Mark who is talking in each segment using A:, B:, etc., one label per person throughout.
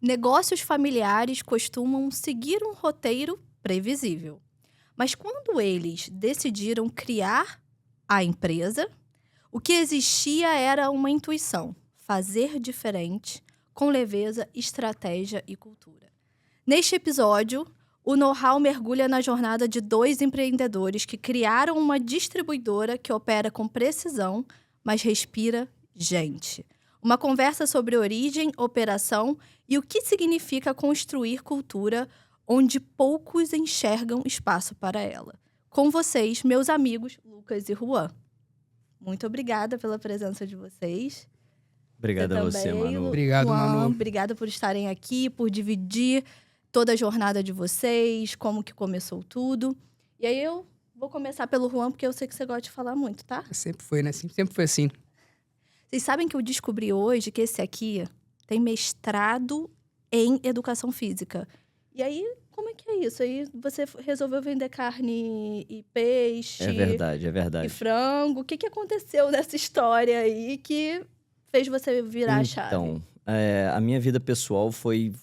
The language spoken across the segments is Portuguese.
A: Negócios familiares costumam seguir um roteiro previsível. Mas quando eles decidiram criar a empresa, o que existia era uma intuição: fazer diferente, com leveza, estratégia e cultura. Neste episódio, o know-how mergulha na jornada de dois empreendedores que criaram uma distribuidora que opera com precisão, mas respira gente. Uma conversa sobre origem, operação e o que significa construir cultura onde poucos enxergam espaço para ela. Com vocês, meus amigos Lucas e Juan. Muito obrigada pela presença de vocês.
B: Obrigado a você, Manu.
C: Obrigado,
A: Juan,
C: Manu.
A: obrigada por estarem aqui, por dividir toda a jornada de vocês, como que começou tudo. E aí eu vou começar pelo Juan, porque eu sei que você gosta de falar muito, tá?
C: Sempre foi, né? Sempre foi assim.
A: Vocês sabem que eu descobri hoje que esse aqui tem mestrado em educação física. E aí, como é que é isso? Aí você resolveu vender carne e peixe
B: É verdade, é
A: e
B: verdade.
A: frango. O que aconteceu nessa história aí que fez você virar a chave?
B: Então, a minha vida pessoal foi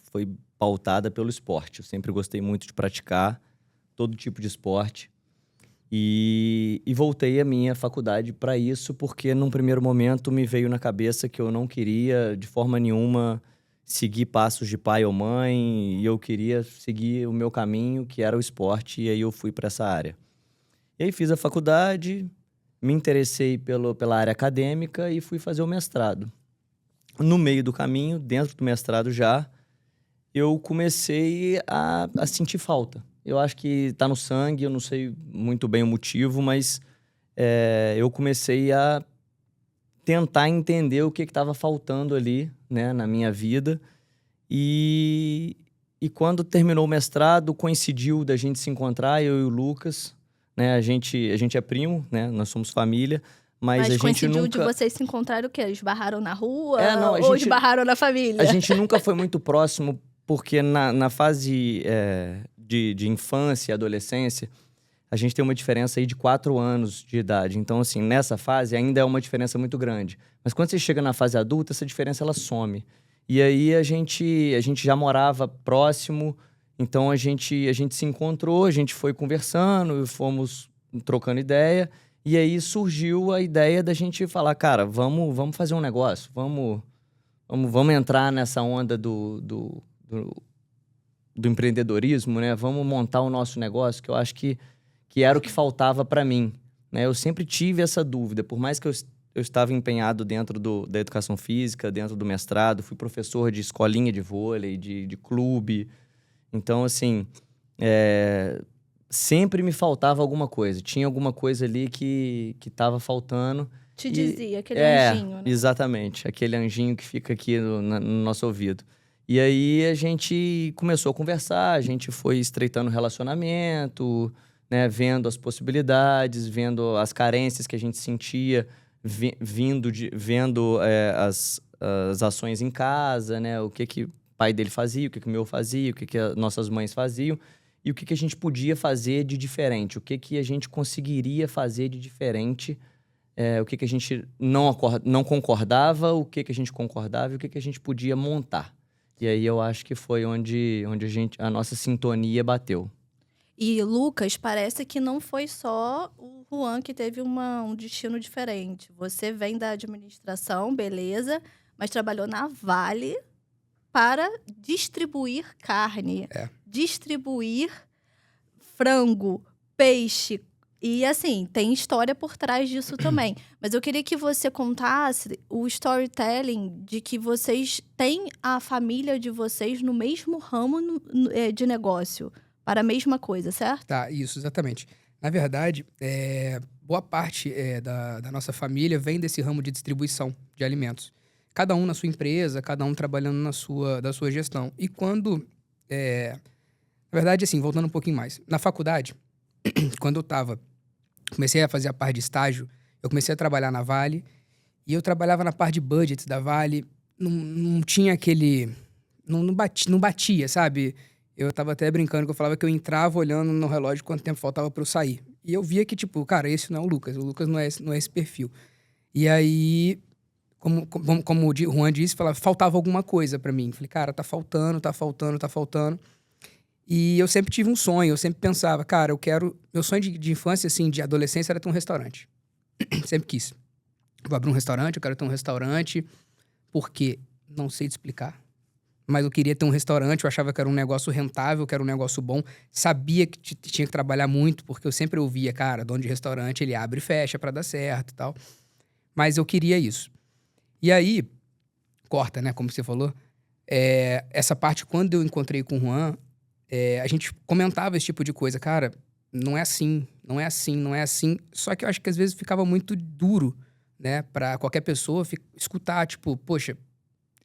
B: pautada pelo esporte. Eu sempre gostei muito de praticar todo tipo de esporte. E voltei à minha faculdade para isso, porque num primeiro momento me veio na cabeça que eu não queria, de forma nenhuma, seguir passos de pai ou mãe, e eu queria seguir o meu caminho, que era o esporte, e aí eu fui para essa área. E aí fiz a faculdade, me interessei pela área acadêmica e fui fazer o mestrado. No meio do caminho, dentro do mestrado já, eu comecei a sentir falta. Eu acho que tá no sangue, eu não sei muito bem o motivo, mas eu comecei a tentar entender o que estava faltando ali, né, na minha vida. E quando terminou o mestrado, coincidiu da gente se encontrar, eu e o Lucas, né? A gente é primo, né? Nós somos família, mas a gente
A: coincidiu
B: nunca...
A: de vocês se encontrarem o quê? Esbarraram na rua?
B: Não,
A: ou esbarraram na família?
B: A gente nunca foi muito próximo, porque na fase de infância e adolescência, a gente tem uma diferença aí de 4 anos de idade. Então, assim, nessa fase ainda é uma diferença muito grande. Mas quando você chega na fase adulta, essa diferença ela some. E aí a gente já morava próximo, então a gente se encontrou, a gente foi conversando, fomos trocando ideia. E aí surgiu a ideia da gente falar, cara, vamos fazer um negócio, vamos entrar nessa onda do empreendedorismo, né? Vamos montar o nosso negócio, que eu acho que era o que faltava para mim, né? Eu sempre tive essa dúvida, por mais que eu estava empenhado dentro da educação física, dentro do mestrado, fui professor de escolinha de vôlei, de clube. Então, assim, sempre me faltava alguma coisa. Tinha alguma coisa ali que estava faltando.
A: Te dizia, aquele anjinho, né?
B: Exatamente, aquele anjinho que fica aqui no nosso ouvido. E aí a gente começou a conversar, a gente foi estreitando o relacionamento, né, vendo as possibilidades, vendo as carências que a gente sentia, vendo as ações em casa, né, o que o pai dele fazia, o que o meu fazia, o que as nossas mães faziam, e o que a gente podia fazer de diferente, o que a gente conseguiria fazer de diferente, o que a gente não concordava, o que a gente concordava e o que a gente podia montar. E aí eu acho que foi onde a nossa sintonia bateu.
A: E Lucas, parece que não foi só o Juan que teve um destino diferente. Você vem da administração, beleza, mas trabalhou na Vale para distribuir carne, distribuir frango, peixe. E assim, tem história por trás disso também. Mas eu queria que você contasse o storytelling de que vocês têm a família de vocês no mesmo ramo de negócio. Para a mesma coisa, certo?
C: Tá, isso, exatamente. Na verdade, boa parte da nossa família vem desse ramo de distribuição de alimentos. Cada um na sua empresa, cada um trabalhando da sua gestão. E quando... na verdade, assim, voltando um pouquinho mais. Na faculdade, quando eu comecei a fazer a parte de estágio, eu comecei a trabalhar na Vale, e eu trabalhava na parte de budgets da Vale, não tinha aquele... Não batia, sabe? Eu tava até brincando que eu falava que eu entrava olhando no relógio quanto tempo faltava pra eu sair. E eu via que, tipo, cara, esse não é o Lucas não é esse perfil. E aí, como o Juan disse, faltava alguma coisa pra mim. Falei, cara, tá faltando. E eu sempre tive um sonho, eu sempre pensava, cara, meu sonho de infância, assim, de adolescência era ter um restaurante. Sempre quis. Vou abrir um restaurante, eu quero ter um restaurante, porque não sei te explicar. Mas eu queria ter um restaurante, eu achava que era um negócio rentável, que era um negócio bom. Sabia que tinha que trabalhar muito, porque eu sempre ouvia, cara, dono de restaurante, ele abre e fecha pra dar certo e tal. Mas eu queria isso. E aí, corta, né, como você falou, essa parte, quando eu encontrei com o Juan, a gente comentava esse tipo de coisa. Cara, não é assim. Só que eu acho que às vezes ficava muito duro, né, pra qualquer pessoa escutar, tipo, poxa,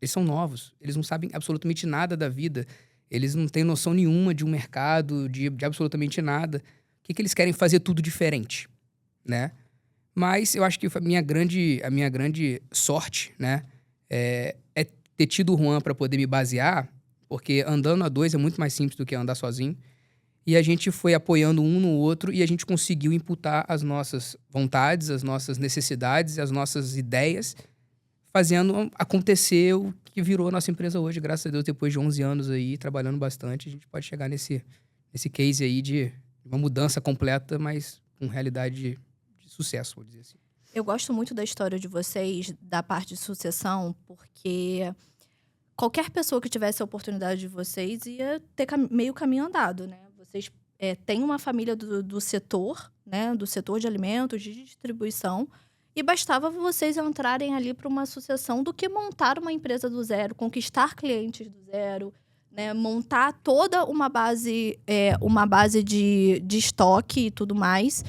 C: eles são novos, eles não sabem absolutamente nada da vida, eles não têm noção nenhuma de um mercado, de absolutamente nada. O que eles querem fazer tudo diferente, né? Mas eu acho que a minha grande sorte, né, é ter tido o Juan para poder me basear, porque andando a dois é muito mais simples do que andar sozinho. E a gente foi apoiando um no outro e a gente conseguiu imputar as nossas vontades, as nossas necessidades, as nossas ideias, fazendo acontecer o que virou a nossa empresa hoje. Graças a Deus, depois de 11 anos aí, trabalhando bastante, a gente pode chegar nesse case aí de uma mudança completa, mas com realidade de sucesso, vou dizer assim.
A: Eu gosto muito da história de vocês, da parte de sucessão, porque qualquer pessoa que tivesse a oportunidade de vocês ia ter meio caminho andado, né? Vocês têm uma família do setor, né? Do setor de alimentos, de distribuição, e bastava vocês entrarem ali para uma sucessão do que montar uma empresa do zero, conquistar clientes do zero, né? Montar toda uma base de estoque e tudo mais,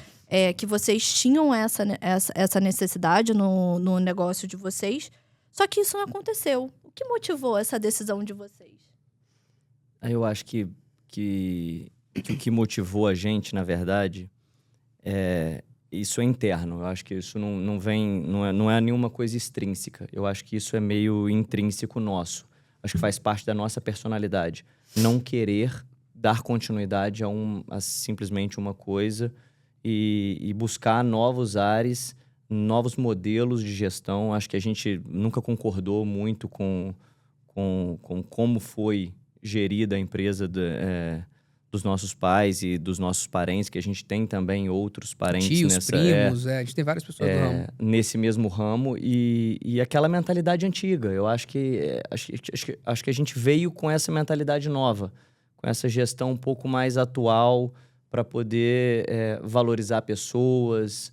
A: que vocês tinham essa necessidade no negócio de vocês. Só que isso não aconteceu. O que motivou essa decisão de vocês?
B: Eu acho que o que motivou a gente, na verdade, isso é interno. Eu acho que isso não é nenhuma coisa extrínseca. Eu acho que isso é meio intrínseco nosso. Acho que faz parte da nossa personalidade. Não querer dar continuidade a simplesmente uma coisa e buscar novos ares, novos modelos de gestão. Acho que a gente nunca concordou muito com como foi gerida a empresa dos nossos pais e dos nossos parentes, que a gente tem também outros parentes
C: Tios, primos, a gente tem várias pessoas do ramo.
B: Nesse mesmo ramo e aquela mentalidade antiga. Eu acho que a gente veio com essa mentalidade nova, com essa gestão um pouco mais atual para poder valorizar pessoas.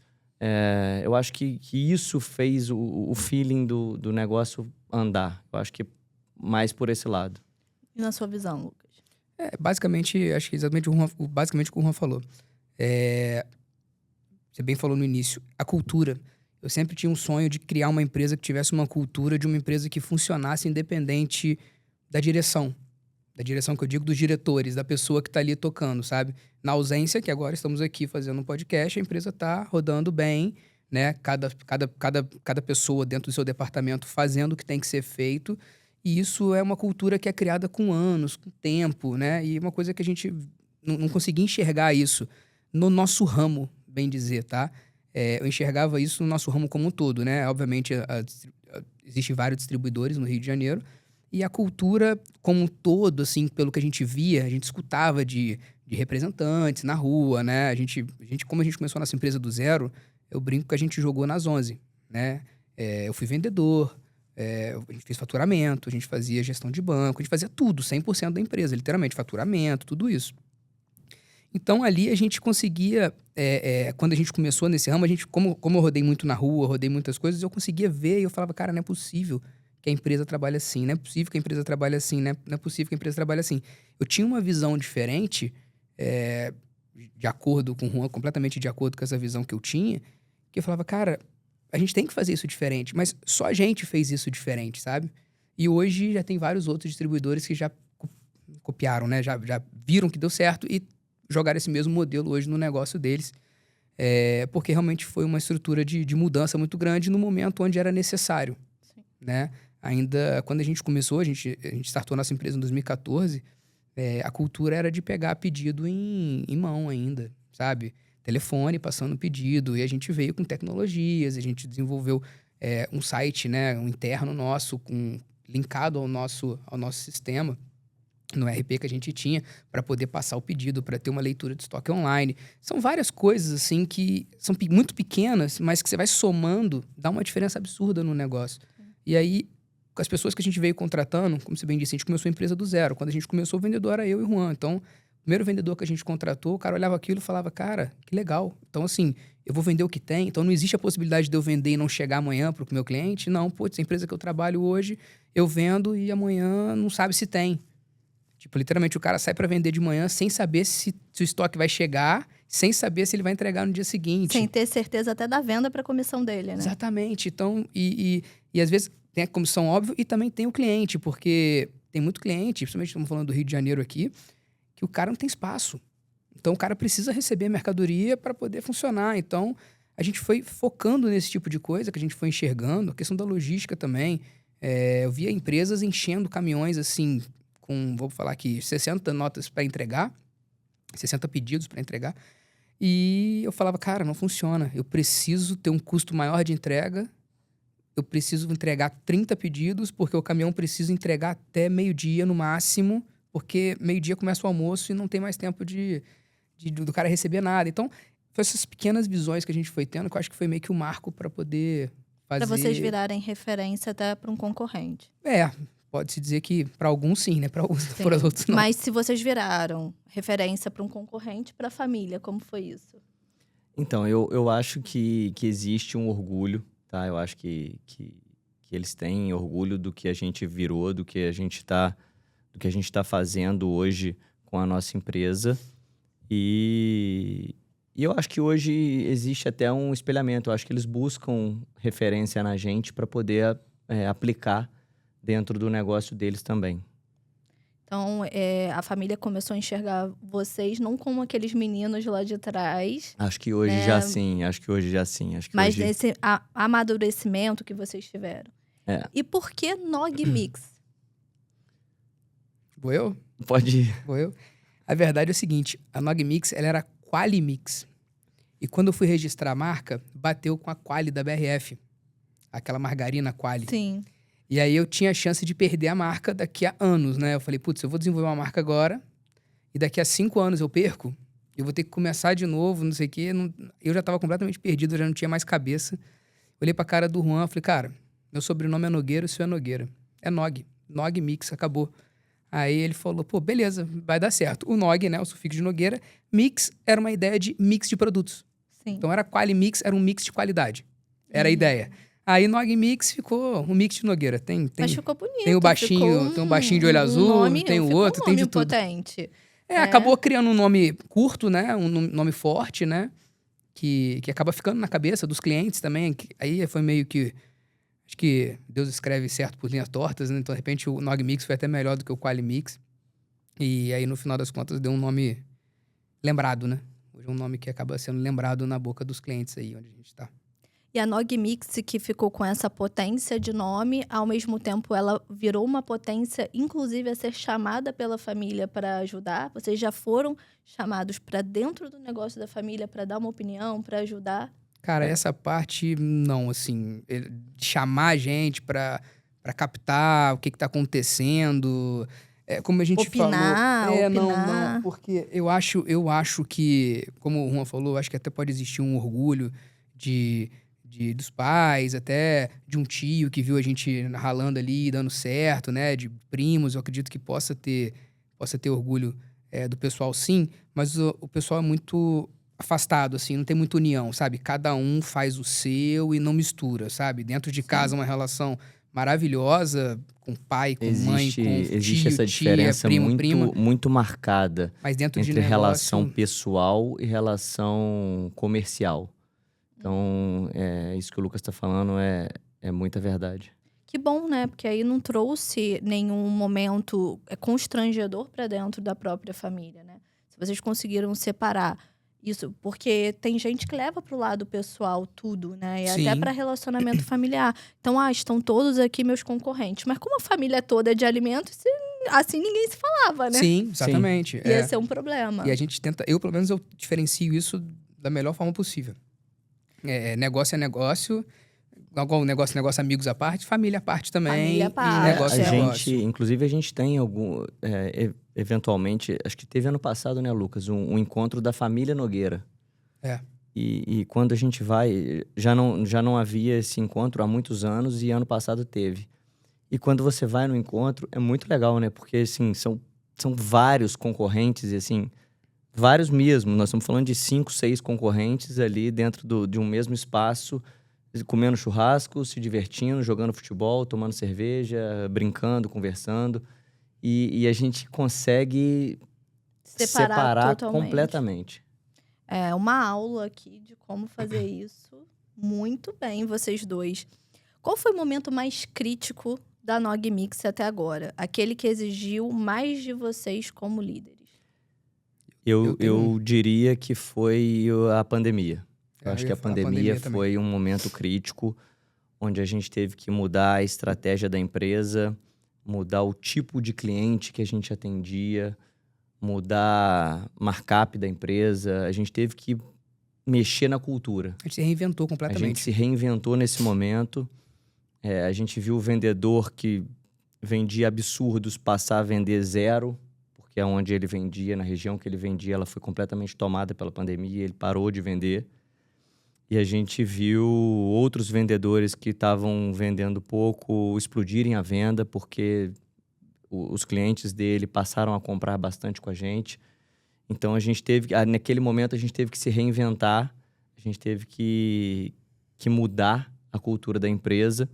B: Eu acho que isso fez o feeling do negócio andar. Eu acho que mais por esse lado.
A: E na sua visão, Lucas?
C: Basicamente, acho que exatamente o que o Juan falou. Você bem falou no início, a cultura. Eu sempre tinha um sonho de criar uma empresa que tivesse uma cultura de uma empresa que funcionasse independente da direção. Da direção que eu digo, dos diretores, da pessoa que está ali tocando, sabe? Na ausência, que agora estamos aqui fazendo um podcast, a empresa está rodando bem, né? Cada pessoa dentro do seu departamento fazendo o que tem que ser feito. E isso é uma cultura que é criada com anos, com tempo, né? E uma coisa que a gente não conseguia enxergar isso no nosso ramo, bem dizer, tá? Eu enxergava isso no nosso ramo como um todo, né? Obviamente, existem vários distribuidores no Rio de Janeiro. E a cultura como um todo, assim, pelo que a gente via, a gente escutava de representantes na rua, né? Como a gente começou a nossa empresa do zero, eu brinco que a gente jogou nas 11, né? Eu fui vendedor, a gente fez faturamento, a gente fazia gestão de banco, a gente fazia tudo, 100% da empresa, literalmente, faturamento, tudo isso. Então, ali a gente conseguia, quando a gente começou nesse ramo, como eu rodei muito na rua, rodei muitas coisas, eu conseguia ver e eu falava, cara, não é possível que a empresa trabalhe assim, não é possível que a empresa trabalhe assim, não é possível que a empresa trabalhe assim. Eu tinha uma visão diferente, de acordo com o Juan, completamente de acordo com essa visão que eu tinha, que eu falava, cara, a gente tem que fazer isso diferente, mas só a gente fez isso diferente, sabe? E hoje já tem vários outros distribuidores que já copiaram, né? Já viram que deu certo e jogaram esse mesmo modelo hoje no negócio deles. Porque realmente foi uma estrutura de mudança muito grande no momento onde era necessário.
A: Sim.
C: Né? Ainda quando a gente começou, a gente startou nossa empresa em 2014, a cultura era de pegar pedido em mão ainda, sabe? Telefone, passando pedido. E a gente veio com tecnologias, a gente desenvolveu um site, né, um interno nosso, linkado ao nosso sistema, no RP que a gente tinha, para poder passar o pedido, para ter uma leitura de estoque online. São várias coisas, assim, que são muito pequenas, mas que você vai somando, dá uma diferença absurda no negócio. E aí, com as pessoas que a gente veio contratando, como você bem disse, a gente começou a empresa do zero. Quando a gente começou, o vendedor era eu e o Juan. Então, o primeiro vendedor que a gente contratou, o cara olhava aquilo e falava, cara, que legal. Então, assim, eu vou vender o que tem. Então, não existe a possibilidade de eu vender e não chegar amanhã para o meu cliente. Não, putz, a empresa que eu trabalho hoje, eu vendo e amanhã não sabe se tem. Tipo, literalmente, o cara sai para vender de manhã sem saber se o estoque vai chegar, sem saber se ele vai entregar no dia seguinte.
A: Sem ter certeza até da venda para a comissão dele, né?
C: Exatamente. Então, e às vezes tem a comissão, óbvio, e também tem o cliente, porque tem muito cliente, principalmente estamos falando do Rio de Janeiro aqui, que o cara não tem espaço. Então, o cara precisa receber a mercadoria para poder funcionar. Então, a gente foi focando nesse tipo de coisa, que a gente foi enxergando, a questão da logística também. Eu via empresas enchendo caminhões, assim, vou falar aqui, 60 notas para entregar, 60 pedidos para entregar. E eu falava, cara, não funciona. Eu preciso ter um custo maior de entrega. Eu preciso entregar 30 pedidos, porque o caminhão precisa entregar até meio-dia no máximo, porque meio-dia começa o almoço e não tem mais tempo do cara receber nada. Então, foi essas pequenas visões que a gente foi tendo, que eu acho que foi meio que o marco para poder fazer...
A: Para vocês virarem referência até para um concorrente.
C: Pode-se dizer que para alguns sim, né? Para os outros não.
A: Mas se vocês viraram referência para um concorrente, para a família, como foi isso?
B: Então, eu acho que existe um orgulho, tá? Eu acho que eles têm orgulho do que a gente virou, do que a gente tá fazendo hoje com a nossa empresa. E eu acho que hoje existe até um espelhamento. Eu acho que eles buscam referência na gente para poder aplicar dentro do negócio deles também.
A: Então, a família começou a enxergar vocês não como aqueles meninos lá de trás.
B: Acho que hoje já sim.
A: Mas nesse amadurecimento que vocês tiveram. E por que Nog Mix?
C: Vou eu?
B: Pode ir.
C: Vou eu? A verdade é o seguinte, a Nog Mix, ela era Quali Mix. E quando eu fui registrar a marca, bateu com a Quali da BRF. Aquela margarina Quali.
A: Sim.
C: E aí eu tinha a chance de perder a marca daqui a anos, né? Eu falei, putz, eu vou desenvolver uma marca agora e daqui a 5 anos eu perco. Eu vou ter que começar de novo, não sei o quê. Eu já estava completamente perdido, eu já não tinha mais cabeça. Olhei pra cara do Juan e falei, cara, meu sobrenome é Nogueira, o seu é Nogueira. É Nog. Nog Mix, acabou. Aí ele falou, pô, beleza, vai dar certo. O Nog, né, o sufixo de Nogueira, Mix era uma ideia de mix de produtos.
A: Sim.
C: Então era Quali Mix, era um mix de qualidade. Era a ideia. Aí Nog Mix ficou um mix de Nogueira.
A: Mas ficou bonito.
C: Tem o baixinho, tem um baixinho de olho azul, tem o outro, tem de tudo.
A: Potente.
C: Acabou criando um nome curto, né? Um nome forte, né? Que acaba ficando na cabeça dos clientes também. Aí foi meio que... Acho que Deus escreve certo por linhas tortas, né? Então, de repente, o Nog Mix foi até melhor do que o Quali Mix. E aí, no final das contas, deu um nome lembrado, né? Hoje é um nome que acaba sendo lembrado na boca dos clientes aí, onde a gente tá.
A: E a Nog Mix, que ficou com essa potência de nome, ao mesmo tempo ela virou uma potência, inclusive a ser chamada pela família para ajudar. Vocês já foram chamados para dentro do negócio da família para dar uma opinião, para ajudar?
C: Cara, essa parte não, assim, de chamar a gente para captar o que tá acontecendo, como a gente
A: opinar,
C: falou.
A: Opinar.
C: Não, porque eu acho que, como o Juan falou, acho que até pode existir um orgulho dos pais, até de um tio que viu a gente ralando ali, dando certo, né? De primos, eu acredito que possa ter orgulho do pessoal, sim. Mas o pessoal é muito afastado, assim, não tem muita união, sabe? Cada um faz o seu e não mistura, sabe? Dentro de casa, uma relação maravilhosa, com pai, com mãe, com
B: existe
C: tio,
B: essa
C: tia,
B: diferença
C: primo, prima.
B: muito marcada
C: Mas dentro
B: entre
C: de negócio...
B: relação pessoal e relação comercial. Então, isso que o Lucas está falando é muita verdade.
A: Que bom, né? Porque aí não trouxe nenhum momento constrangedor para dentro da própria família, né? Se vocês conseguiram separar isso, porque tem gente que leva pro lado pessoal tudo, né? E
C: Sim.
A: até para relacionamento familiar. Então, estão todos aqui meus concorrentes. Mas como a família toda é de alimentos, assim ninguém se falava, né?
C: Sim, exatamente.
A: Ia ser um problema.
C: E a gente tenta... Eu, pelo menos, eu diferencio isso da melhor forma possível. Negócio é negócio. Igual um negócio amigos à parte, família à parte também.
A: Família à
C: E
A: parte.
C: negócio
A: É.
C: é negócio.
B: Inclusive, a gente tem eventualmente, acho que teve ano passado, né, Lucas, um encontro da família Nogueira.
C: É.
B: E quando a gente vai, já não havia esse encontro há muitos anos e ano passado teve. E quando você vai no encontro, é muito legal, né? Porque, assim, são vários concorrentes e, assim, vários mesmo. Nós estamos falando de 5, 6 concorrentes ali dentro de um mesmo espaço, comendo churrasco, se divertindo, jogando futebol, tomando cerveja, brincando, conversando. E a gente consegue separar
A: totalmente.
B: completamente.
A: É uma aula aqui de como fazer isso muito bem, vocês dois. Qual foi o momento mais crítico da Nog Mix até agora? Aquele que exigiu mais de vocês como líderes?
B: Eu diria que foi a pandemia. Eu acho que a pandemia
C: também.
B: foi um momento crítico, onde a gente teve que mudar a estratégia da empresa, mudar o tipo de cliente que a gente atendia, mudar markup da empresa. A gente teve que mexer na cultura.
C: A gente se reinventou
B: A
C: completamente.
B: gente se reinventou nesse momento. A gente viu o vendedor que vendia absurdos passar a vender 0, porque é onde ele vendia, na região que ele vendia, ela foi completamente tomada pela pandemia, ele parou de vender. E a gente viu outros vendedores que estavam vendendo pouco explodirem a venda, porque os clientes dele passaram a comprar bastante com a gente. Então, naquele momento, a gente teve que se reinventar, a gente teve que mudar a cultura da empresa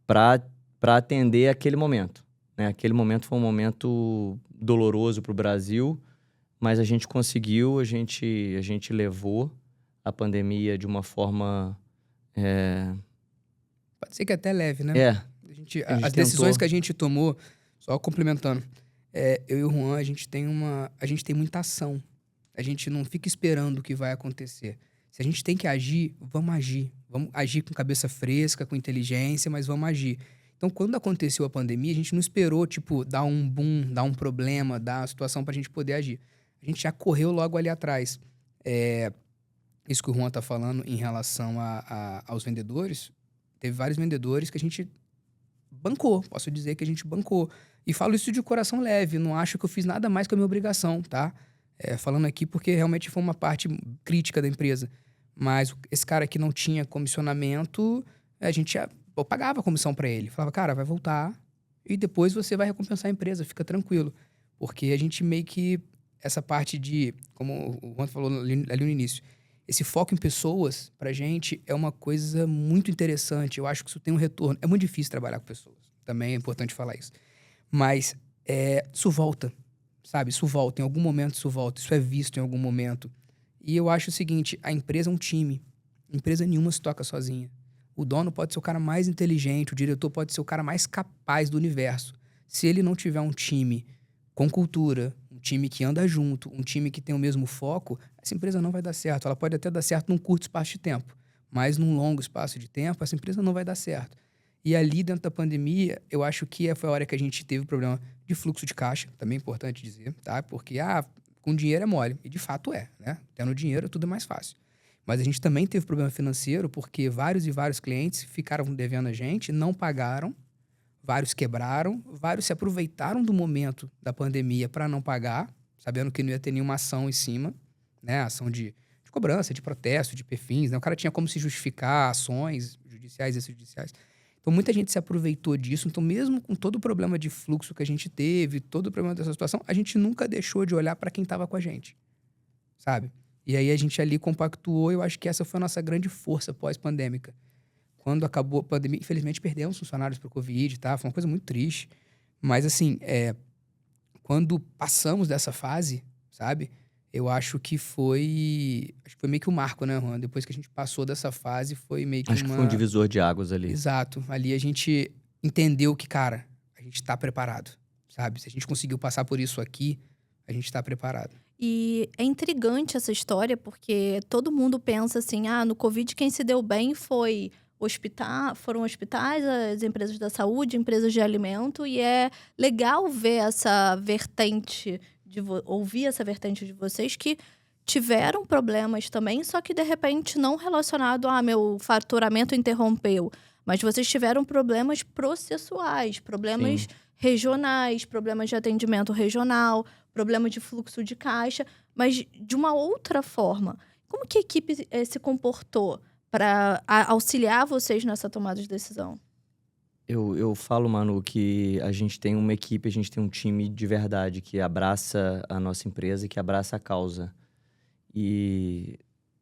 B: para atender aquele momento, né? Aquele momento foi um momento doloroso para o Brasil, mas a gente conseguiu, a gente levou a pandemia de uma forma...
C: Pode ser que até leve, né?
B: As
C: decisões que a gente tomou, só complementando, eu e o Juan, a gente tem muita ação. A gente não fica esperando o que vai acontecer. Se a gente tem que agir, vamos agir. Vamos agir com cabeça fresca, com inteligência, mas vamos agir. Então, quando aconteceu a pandemia, a gente não esperou, dar um boom, dar um problema, dar uma situação pra gente poder agir. A gente já correu logo ali atrás. Isso que o Juan tá falando em relação aos vendedores, teve vários vendedores que a gente bancou. Posso dizer que a gente bancou. E falo isso de coração leve, não acho que eu fiz nada mais que a minha obrigação, tá? Falando aqui porque realmente foi uma parte crítica da empresa. Mas esse cara que não tinha comissionamento, eu pagava a comissão para ele. Falava, cara, vai voltar e depois você vai recompensar a empresa, fica tranquilo. Porque a gente meio que, essa parte de, como o Juan falou ali no início, esse foco em pessoas, pra gente, é uma coisa muito interessante. Eu acho que isso tem um retorno. É muito difícil trabalhar com pessoas. Também é importante falar isso. Mas isso volta, sabe? Isso volta. Em algum momento isso volta. Isso é visto em algum momento. E eu acho o seguinte, a empresa é um time. Empresa nenhuma se toca sozinha. O dono pode ser o cara mais inteligente, o diretor pode ser o cara mais capaz do universo. Se ele não tiver um time com cultura, um time que anda junto, um time que tem o mesmo foco, essa empresa não vai dar certo. Ela pode até dar certo num curto espaço de tempo, mas num longo espaço de tempo, essa empresa não vai dar certo. E ali, dentro da pandemia, eu acho que foi a hora que a gente teve o problema de fluxo de caixa, também é importante dizer, tá? Porque, com dinheiro é mole. E de fato né? Tendo dinheiro, tudo é mais fácil. Mas a gente também teve problema financeiro, porque vários e vários clientes ficaram devendo a gente, não pagaram, vários quebraram, vários se aproveitaram do momento da pandemia para não pagar, sabendo que não ia ter nenhuma ação em cima, né? Ação de cobrança, de protesto, de perfis, né? O cara tinha como se justificar ações judiciais e extrajudiciais. Então, muita gente se aproveitou disso. Então, mesmo com todo o problema de fluxo que a gente teve, todo o problema dessa situação, a gente nunca deixou de olhar para quem estava com a gente, sabe? E aí, a gente ali compactuou. Eu acho que essa foi a nossa grande força pós-pandêmica. Quando acabou a pandemia, infelizmente, perdemos funcionários para o Covid, tá? Foi uma coisa muito triste. Mas, assim, quando passamos dessa fase, sabe? Eu acho que foi meio que um marco, né, Juan? Depois que a gente passou dessa fase, foi meio que
B: Acho que foi um divisor de águas ali.
C: Exato. Ali a gente entendeu que, cara, a gente tá preparado, sabe? Se a gente conseguiu passar por isso aqui, a gente tá preparado.
A: E é intrigante essa história, porque todo mundo pensa assim, no Covid quem se deu bem foram hospitais, as empresas da saúde, empresas de alimento, e é legal ver essa vertente, ouvir essa vertente de vocês que tiveram problemas também, só que de repente não relacionado a meu faturamento interrompeu, mas vocês tiveram problemas processuais, problemas
B: Sim.
A: regionais, problemas de atendimento regional, problema de fluxo de caixa, mas de uma outra forma. Como que a equipe se comportou para auxiliar vocês nessa tomada de decisão?
B: Eu falo, Manu, que a gente tem uma equipe, a gente tem um time de verdade que abraça a nossa empresa e que abraça a causa. E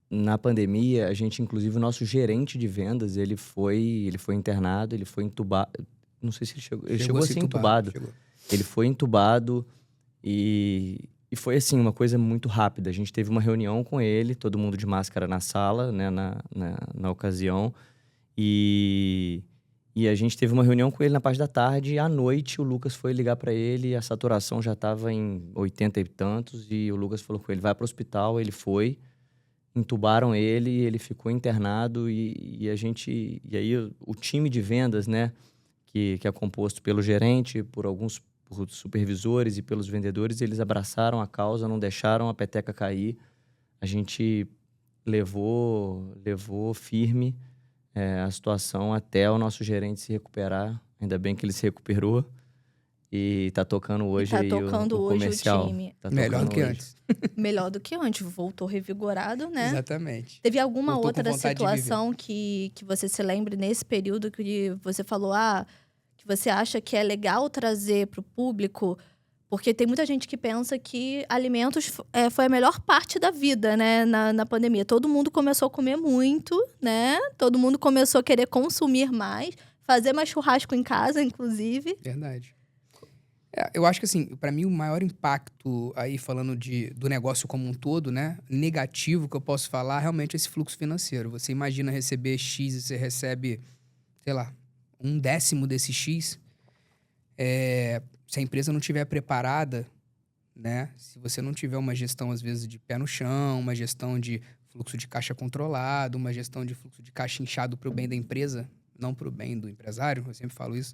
B: na pandemia, a gente, inclusive, o nosso gerente de vendas, ele foi internado, ele foi entubado. Não sei se ele chegou. Ele chegou a ser entubado.
C: Chegou.
B: Ele foi entubado e foi, assim, uma coisa muito rápida. A gente teve uma reunião com ele, todo mundo de máscara na sala, né, na ocasião. E a gente teve uma reunião com ele na parte da tarde e à noite o Lucas foi ligar para ele, a saturação já estava em 80 e tantos e o Lucas falou com ele, vai para o hospital, ele foi, entubaram ele, ele ficou internado e aí o time de vendas, né, que é composto pelo gerente, por supervisores e pelos vendedores, eles abraçaram a causa, não deixaram a peteca cair, a gente levou firme a situação até o nosso gerente se recuperar. Ainda bem que ele se recuperou. E tá tocando hoje
A: tá
B: aí
A: tocando
B: o
A: hoje
B: comercial.
A: o time.
B: Tá
C: Melhor do
B: tocando
C: que
B: hoje.
C: antes.
A: Melhor do que antes. Voltou revigorado, né?
C: Exatamente.
A: Teve alguma
C: Voltou com
A: outra
C: vontade de
A: situação que você se lembre nesse período que você falou, que você acha que é legal trazer para o público? Porque tem muita gente que pensa que alimentos foi a melhor parte da vida, né? Na pandemia. Todo mundo começou a comer muito, né? Todo mundo começou a querer consumir mais. Fazer mais churrasco em casa, inclusive.
C: Verdade. Eu acho que, assim, para mim, o maior impacto aí, falando do negócio como um todo, né? Negativo que eu posso falar, realmente, é esse fluxo financeiro. Você imagina receber X e você recebe, sei lá, 1/10 desse X. Se a empresa não estiver preparada, né? Se você não tiver uma gestão, às vezes, de pé no chão, uma gestão de fluxo de caixa controlado, uma gestão de fluxo de caixa inchado para o bem da empresa, não para o bem do empresário, eu sempre falo isso.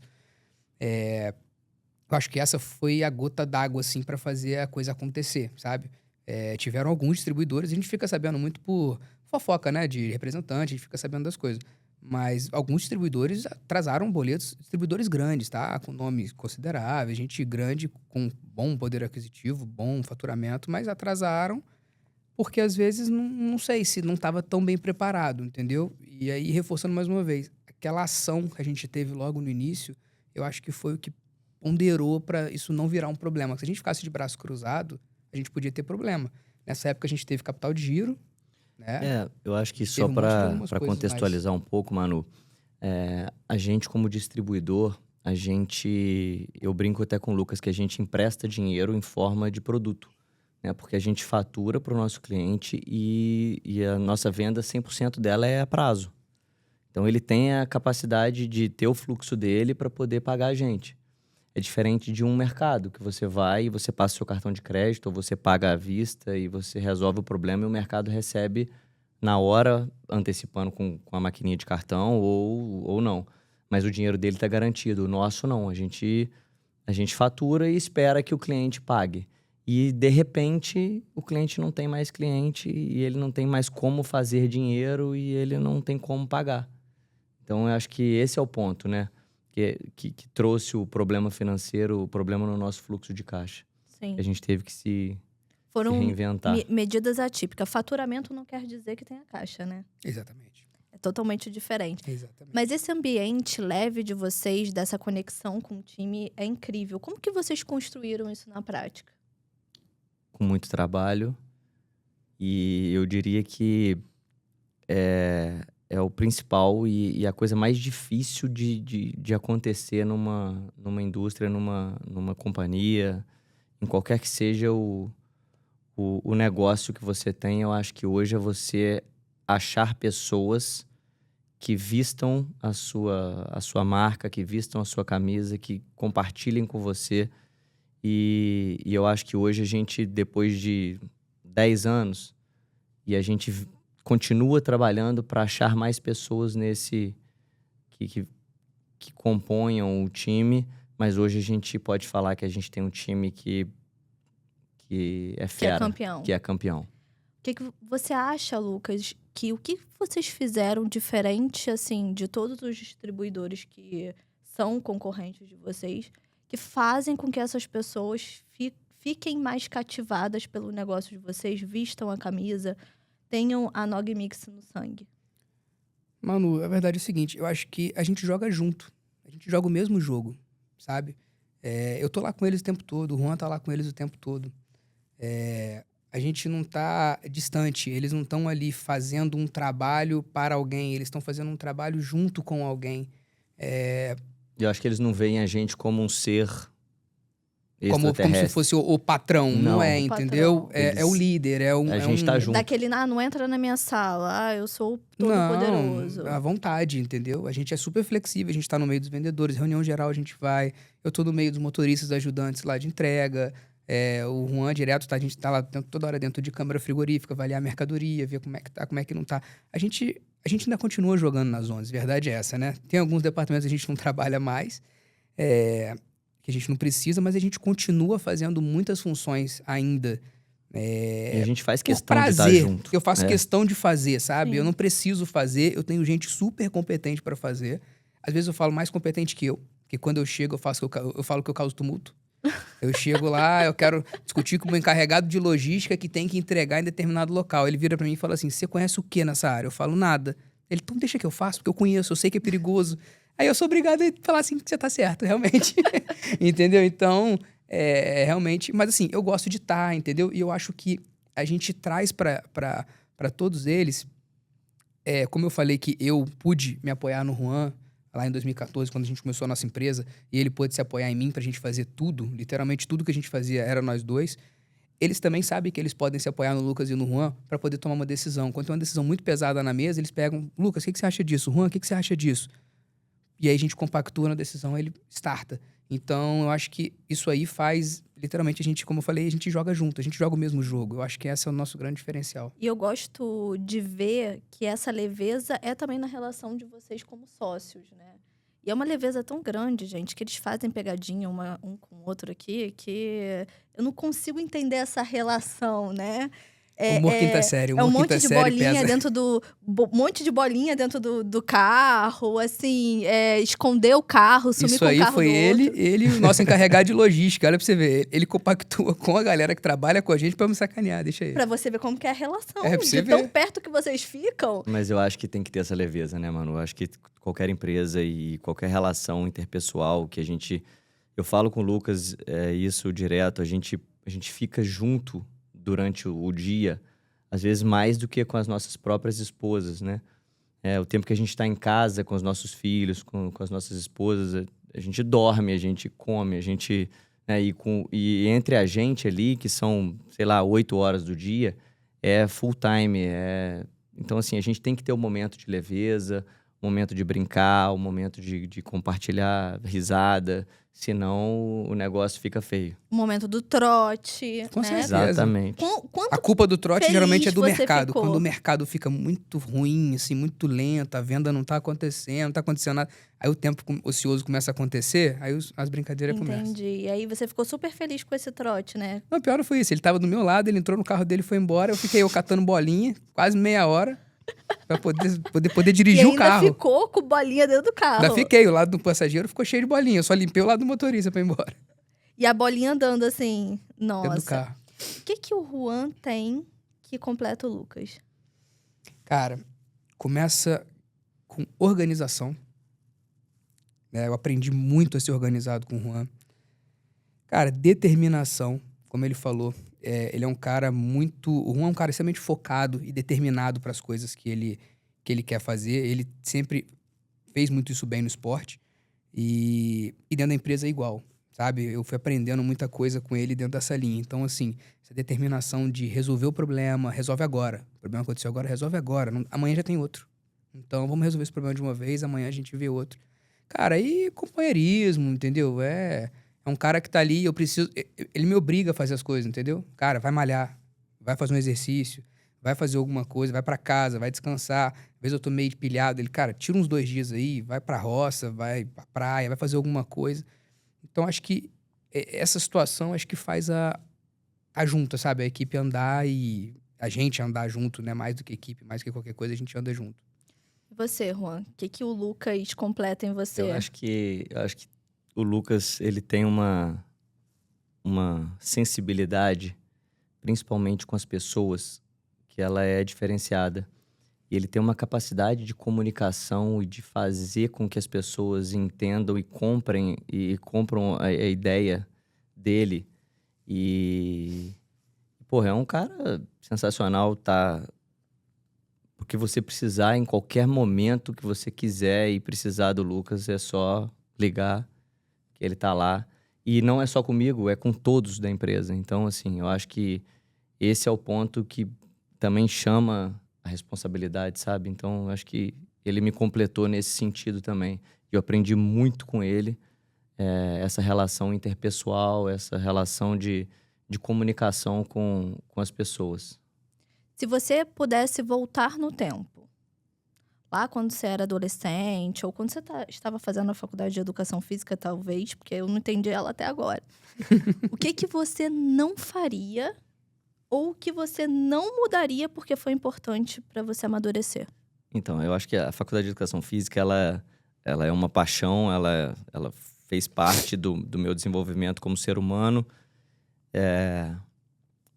C: Eu acho que essa foi a gota d'água, assim, para fazer a coisa acontecer, sabe? Tiveram alguns distribuidores, a gente fica sabendo muito por fofoca, né? De representante, a gente fica sabendo das coisas. Mas alguns distribuidores atrasaram boletos, distribuidores grandes, tá? Com nomes consideráveis, gente grande, com bom poder aquisitivo, bom faturamento, mas atrasaram porque, às vezes, não sei se não estava tão bem preparado, entendeu? E aí, reforçando mais uma vez, aquela ação que a gente teve logo no início, eu acho que foi o que ponderou para isso não virar um problema. Se a gente ficasse de braço cruzado, a gente podia ter problema. Nessa época, a gente teve capital de giro, né?
B: Eu acho que
C: Teve
B: só
C: um monte de
B: para
C: algumas coisas
B: contextualizar um pouco, Manu, a gente como distribuidor, eu brinco até com o Lucas que a gente empresta dinheiro em forma de produto, né? Porque a gente fatura para o nosso cliente e a nossa venda, 100% dela é a prazo. Então ele tem a capacidade de ter o fluxo dele para poder pagar a gente. É diferente de um mercado, que você vai e você passa o seu cartão de crédito, ou você paga à vista e você resolve o problema e o mercado recebe na hora, antecipando com a maquininha de cartão ou não. Mas o dinheiro dele está garantido. O nosso não. A gente fatura e espera que o cliente pague. E, de repente, o cliente não tem mais cliente e ele não tem mais como fazer dinheiro e ele não tem como pagar. Então, eu acho que esse é o ponto, né? Que trouxe o problema financeiro, o problema no nosso fluxo de caixa.
A: Sim.
B: A gente teve que se
A: Foram
B: reinventar.
A: medidas atípicas. Faturamento não quer dizer que tenha caixa, né?
C: Exatamente.
A: É totalmente diferente.
C: Exatamente.
A: Mas esse ambiente leve de vocês, dessa conexão com o time, é incrível. Como que vocês construíram isso na prática?
B: Com muito trabalho. E eu diria que é o principal e a coisa mais difícil de acontecer numa indústria, numa companhia, em qualquer que seja o negócio que você tem. Eu acho que hoje é você achar pessoas que vistam a sua marca, que vistam a sua camisa, que compartilhem com você. E eu acho que hoje a gente, depois de 10 anos, e a gente continua trabalhando para achar mais pessoas que componham o time, mas hoje a gente pode falar que a gente tem um time que é fera,
A: Que é campeão.
B: que é campeão.
A: que você acha, Lucas, que o que vocês fizeram diferente, assim, de todos os distribuidores que são concorrentes de vocês, que fazem com que essas pessoas fiquem mais cativadas pelo negócio de vocês, vistam a camisa, tenham a Nog Mix no sangue?
C: Manu, a verdade é o seguinte, eu acho que a gente joga junto. A gente joga o mesmo jogo, sabe? Eu tô lá com eles o tempo todo, o Juan tá lá com eles o tempo todo. A gente não tá distante, eles não estão ali fazendo um trabalho para alguém, eles estão fazendo um trabalho junto com alguém.
B: Eu acho que eles não veem a gente como um ser
C: Como se
B: extraterrestre.
C: fosse o patrão, não
B: Não.
C: é,
A: O
C: entendeu?
A: patrão.
C: É o líder,
B: A gente tá junto.
A: Daquele, não entra na minha sala, eu sou o todo-poderoso.
C: Não, à vontade, entendeu? A gente é super flexível, a gente tá no meio dos vendedores, reunião geral a gente vai, eu tô no meio dos motoristas, ajudantes lá de entrega, o Juan direto, a gente tá lá toda hora dentro de câmara frigorífica, avaliar a mercadoria, ver como é que tá, como é que não tá. A gente ainda continua jogando nas 11, verdade é essa, né? Tem alguns departamentos que a gente não trabalha mais, que a gente não precisa, mas a gente continua fazendo muitas funções ainda.
B: E a gente faz
C: Por
B: questão de estar
C: prazer,
B: junto.
C: eu faço questão de fazer, sabe?
A: Sim.
C: Eu não preciso fazer, eu tenho gente super competente para fazer. Às vezes eu falo mais competente que eu, porque quando eu chego eu falo que eu causo tumulto. Eu chego lá, eu quero discutir com o meu encarregado de logística que tem que entregar em determinado local. Ele vira para mim e fala assim, você conhece o que nessa área? Eu falo, nada. Ele, então deixa que eu faço, porque eu conheço, eu sei que é perigoso. Aí eu sou obrigado a falar assim, que você tá certo, realmente. Entendeu? Então, realmente... Mas assim, eu gosto de estar, entendeu? E eu acho que a gente traz para todos eles... como eu falei que eu pude me apoiar no Juan, lá em 2014, quando a gente começou a nossa empresa, e ele pôde se apoiar em mim pra gente fazer tudo, literalmente tudo que a gente fazia era nós dois, eles também sabem que eles podem se apoiar no Lucas e no Juan para poder tomar uma decisão. Quando tem uma decisão muito pesada na mesa, eles pegam, Lucas, o que você acha disso? Juan, o que você acha disso? E aí a gente compactua na decisão, ele starta. Então, eu acho que isso aí faz, literalmente, a gente, como eu falei, a gente joga junto, a gente joga o mesmo jogo. Eu acho que esse é o nosso grande diferencial.
A: E eu gosto de ver que essa leveza é também na relação de vocês como sócios, né? E é uma leveza tão grande, gente, que eles fazem pegadinha um com o outro aqui, que eu não consigo entender essa relação, né?
C: Humor quinta série,
A: É um
C: humor
A: monte
C: quinta
A: de
C: série
A: bolinha
C: pesa.
A: dentro do... monte de bolinha dentro do carro, assim, esconder o carro, sumir
C: Isso
A: com o
C: aí
A: carro
C: foi
A: do
C: ele,
A: outro.
C: ele o nosso encarregado de logística. Olha pra você ver, ele compactua com a galera que trabalha com a gente pra me sacanear, deixa aí.
A: Pra você ver como que é a relação.
C: Pra você
A: de tão
C: ver.
A: perto que vocês ficam.
B: Mas eu acho que tem que ter essa leveza, né, mano? Eu acho que qualquer empresa e qualquer relação interpessoal que a gente... Eu falo com o Lucas isso direto, a gente fica junto durante o dia, às vezes mais do que com as nossas próprias esposas, né? O tempo que a gente está em casa com os nossos filhos, com as nossas esposas, a gente dorme, a gente come, a gente... e entre a gente ali, que são, sei lá, 8 horas do dia, é full time, Então, assim, a gente tem que ter um momento de leveza, um momento de brincar, um momento de compartilhar risada, senão o negócio fica feio.
A: O momento do trote,
C: Com
A: né?
C: certeza.
B: Exatamente.
C: A culpa do trote
A: feliz
C: geralmente é do
A: você
C: mercado.
A: ficou?
C: Quando o mercado fica muito ruim, assim, muito lento, a venda não tá acontecendo, não tá acontecendo nada. Aí o tempo ocioso começa a acontecer, aí as brincadeiras começam.
A: Entendi. E aí você ficou super feliz com esse trote, né?
C: Não, o pior foi isso. Ele tava do meu lado, ele entrou no carro dele e foi embora. Eu fiquei catando bolinha, quase meia hora, pra poder
A: E
C: dirigir o
A: ainda
C: carro.
A: ficou com bolinha dentro do carro.
C: Ainda fiquei, o lado do passageiro ficou cheio de bolinha. Eu só limpei o lado do motorista pra ir embora.
A: E a bolinha andando assim,
C: Dentro do
A: nossa.
C: carro.
A: O que o Juan tem que completa o Lucas?
C: Cara, começa com organização. Eu aprendi muito a ser organizado com o Juan. Cara, determinação, como ele falou. Ele é um cara muito... O Juan é um cara extremamente focado e determinado para as coisas que ele quer fazer. Ele sempre fez muito isso bem no esporte. E dentro da empresa é igual, sabe? Eu fui aprendendo muita coisa com ele dentro dessa linha. Então, assim, essa determinação de resolver o problema, resolve agora. O problema aconteceu agora, resolve agora. Amanhã já tem outro. Então, vamos resolver esse problema de uma vez, amanhã a gente vê outro. Cara, e companheirismo, entendeu? É um cara que tá ali, ele me obriga a fazer as coisas, entendeu? Cara, vai malhar, vai fazer um exercício, vai fazer alguma coisa, vai pra casa, vai descansar. Às vezes eu tô meio pilhado, ele, cara, tira uns 2 dias aí, vai pra roça, vai pra praia, vai fazer alguma coisa. Então, acho que essa situação, acho que faz a junta, sabe? A equipe andar e a gente andar junto, né? Mais do que equipe, mais do que qualquer coisa, a gente anda junto.
A: E você, Juan? O que o Lucas completa em você?
B: Eu acho que o Lucas, ele tem uma sensibilidade, principalmente com as pessoas, que ela é diferenciada. E ele tem uma capacidade de comunicação e de fazer com que as pessoas entendam e compram a ideia dele. E, porra, é um cara sensacional, tá? Porque você precisar em qualquer momento que você quiser e precisar do Lucas, é só ligar, que ele tá lá. E não é só comigo, é com todos da empresa. Então, assim, eu acho que esse é o ponto que também chama a responsabilidade, sabe? Então, eu acho que ele me completou nesse sentido também. Eu aprendi muito com ele, essa relação interpessoal, essa relação de comunicação com as pessoas.
A: Se você pudesse voltar no tempo, lá quando você era adolescente, ou quando você estava fazendo a faculdade de educação física, talvez, porque eu não entendi ela até agora. O que você não faria ou o que você não mudaria porque foi importante para você amadurecer?
B: Então, eu acho que a faculdade de educação física, ela é uma paixão, ela fez parte do meu desenvolvimento como ser humano.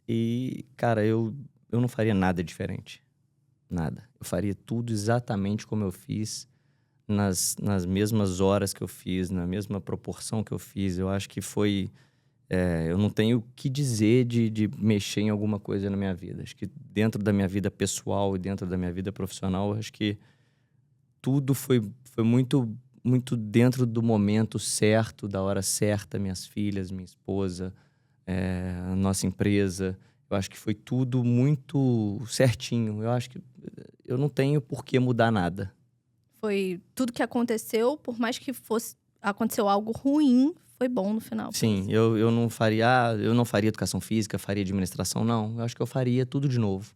B: E, cara, eu não faria nada diferente. Nada. Eu faria tudo exatamente como eu fiz, nas mesmas horas que eu fiz, na mesma proporção que eu fiz. Eu acho que foi... eu não tenho o que dizer de mexer em alguma coisa na minha vida. Acho que dentro da minha vida pessoal e dentro da minha vida profissional, acho que tudo foi muito, muito dentro do momento certo, da hora certa. Minhas filhas, minha esposa, a nossa empresa. Eu acho que foi tudo muito certinho. Eu acho que eu não tenho por que mudar nada.
A: Foi tudo que aconteceu, por mais que aconteceu algo ruim, foi bom no final.
B: Sim, eu não faria educação física, faria administração, não. Eu acho que eu faria tudo de novo.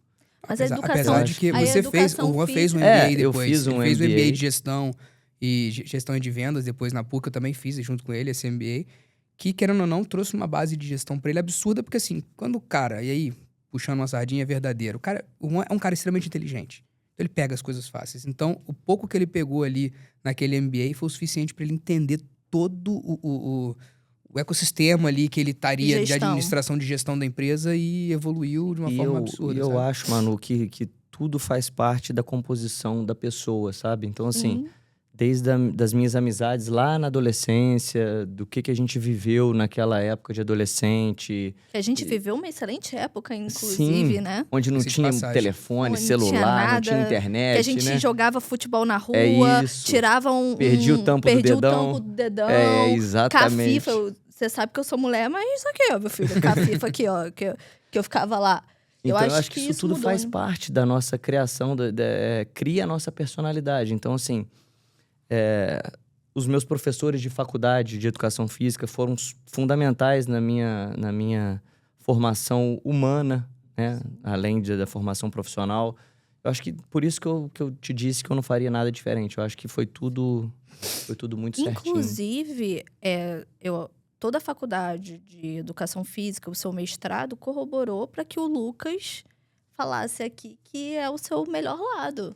A: Mas a educação...
C: Apesar de que você fez, o Juan fez um MBA depois.
B: Eu fiz um
C: MBA. Ele fez
B: MBA.
C: um MBA de gestão e de vendas, depois na PUC eu também fiz, junto com ele, esse MBA, que, querendo ou não, trouxe uma base de gestão pra ele absurda, porque assim, quando o cara, e aí, puxando uma sardinha, é verdadeiro, o Juan é um cara extremamente inteligente. Então ele pega as coisas fáceis. Então, o pouco que ele pegou ali naquele MBA foi o suficiente pra ele entender todo o ecossistema ali que ele estaria de administração de gestão da empresa e evoluiu de uma forma absurda.
B: E eu acho, Manu, que tudo faz parte da composição da pessoa, sabe? Então, assim, desde das minhas amizades lá na adolescência, do que a gente viveu naquela época de adolescente.
A: Que a gente viveu uma excelente época, inclusive,
B: sim,
A: né?
B: onde não tinha telefone, celular, não tinha internet,
A: que a gente jogava futebol na rua, tirava
B: perdia o tampo do dedão. Exatamente.
A: Cafifa, você sabe que eu sou mulher, mas isso aqui, ó, meu filho, cafifa aqui, ó, que eu ficava lá.
B: Então, eu acho que isso tudo mudou, faz parte da nossa criação, cria a nossa personalidade. Então, assim, os meus professores de faculdade de educação física foram fundamentais na minha formação humana, né? Além da formação profissional. Eu acho que por isso que eu te disse que eu não faria nada diferente. Eu acho que foi tudo muito certinho.
A: Inclusive, toda a faculdade de educação física, o seu mestrado, corroborou para que o Lucas falasse aqui que é o seu melhor lado.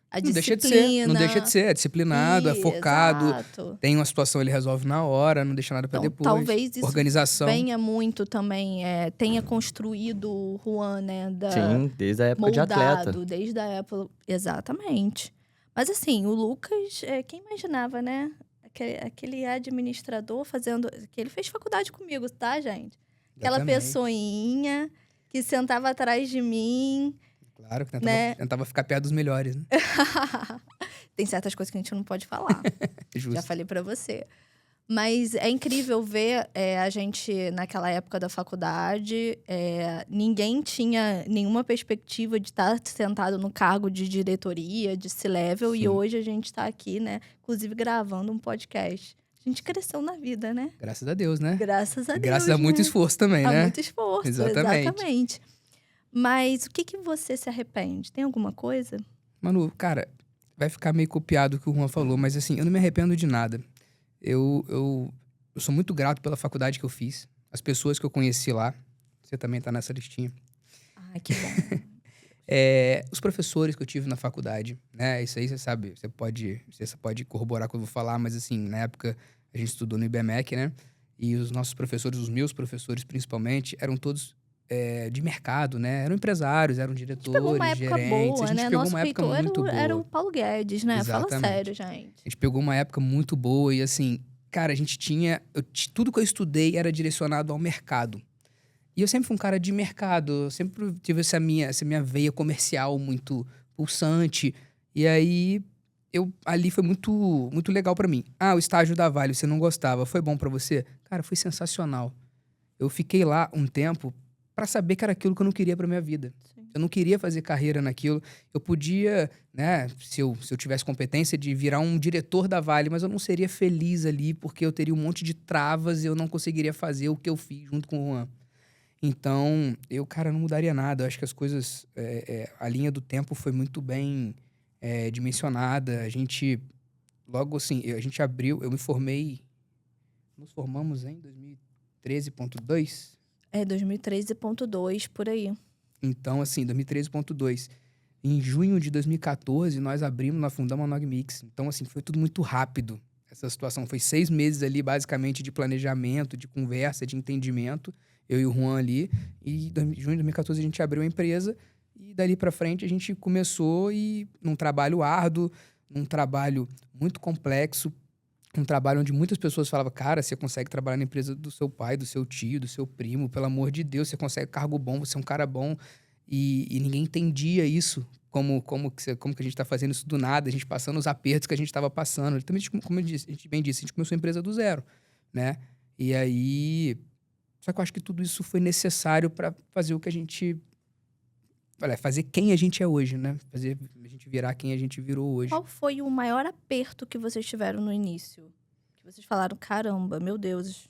A: A disciplina.
C: Não deixa de ser. É disciplinado, é focado.
A: Exato.
C: Tem uma situação, ele resolve na hora, não deixa nada pra depois.
A: Talvez isso
C: organização.
A: venha muito também, tenha construído o Juan, né?
B: Sim, desde a época de atleta.
A: Desde a época, exatamente. Mas assim, o Lucas, quem imaginava, né? Aquele administrador fazendo... Que ele fez faculdade comigo, tá, gente? Aquela pessoinha que sentava atrás de mim...
C: Claro, que tentava ficar perto dos melhores, né?
A: Tem certas coisas que a gente não pode falar.
C: Justo.
A: Já falei pra você. Mas é incrível ver a gente, naquela época da faculdade, ninguém tinha nenhuma perspectiva de estar sentado no cargo de diretoria, de C-level. Sim. E hoje a gente tá aqui, né? Inclusive gravando um podcast. A gente cresceu na vida, né?
C: Graças a Deus, né?
A: Graças a Deus,
C: graças a muito esforço também, né?
A: Muito esforço, exatamente. Mas o que você se arrepende? Tem alguma coisa?
C: Manu, cara, vai ficar meio copiado o que o Juan falou, mas assim, eu não me arrependo de nada. Eu sou muito grato pela faculdade que eu fiz, as pessoas que eu conheci lá. Você também tá nessa listinha.
A: Ai, que bom.
C: Os professores que eu tive na faculdade, né? Isso aí você sabe, você pode corroborar quando eu vou falar, mas assim, na época a gente estudou no IBMEC, né? E os nossos professores, os meus professores principalmente, eram todos de mercado, né? Eram empresários, eram
A: A gente pegou uma
C: diretores,
A: época
C: gerentes. A
A: boa,
C: gente
A: né?
C: pegou
A: Nosso
C: uma época
A: reitor
C: muito boa.
A: era o Paulo Guedes, né? Fala
C: Exatamente.
A: sério, gente.
C: A gente pegou uma época muito boa e assim, cara, a gente tinha... tudo que eu estudei era direcionado ao mercado. E eu sempre fui um cara de mercado, eu sempre tive essa minha veia comercial muito pulsante. E aí, ali foi muito, muito legal pra mim. Ah, o estágio da Vale, você não gostava, foi bom pra você? Cara, foi sensacional. Eu fiquei lá um tempo pra saber que era aquilo que eu não queria pra minha vida.
A: Sim.
C: Eu não queria fazer carreira naquilo. Eu podia, né, se eu tivesse competência de virar um diretor da Vale, mas eu não seria feliz ali, porque eu teria um monte de travas e eu não conseguiria fazer o que eu fiz junto com o Juan. Então, cara, não mudaria nada. Eu acho que as coisas... a linha do tempo foi muito bem dimensionada. A gente, logo assim, a gente abriu... Eu me formei... Nos formamos em 2013.2?
A: 2013.2, por aí.
C: Então, assim, 2013.2. Em junho de 2014, nós fundamos a Nogmix. Então, assim, foi tudo muito rápido. Essa situação foi 6 meses ali, basicamente, de planejamento, de conversa, de entendimento. Eu e o Juan ali. E em junho de 2014 a gente abriu a empresa. E dali pra frente a gente começou num trabalho árduo, num trabalho muito complexo, um trabalho onde muitas pessoas falavam, cara, você consegue trabalhar na empresa do seu pai, do seu tio, do seu primo, pelo amor de Deus, você consegue cargo bom, você é um cara bom. E ninguém entendia isso, como que a gente tá fazendo isso do nada, a gente passando os apertos que a gente tava passando. Também, como a gente bem disse, a gente começou a empresa do zero, né? E aí... Só que eu acho que tudo isso foi necessário para fazer o que a gente... fazer quem a gente é hoje, né? Fazer a gente virar quem a gente virou hoje.
A: Qual foi o maior aperto que vocês tiveram no início? Que vocês falaram, caramba, meu Deus,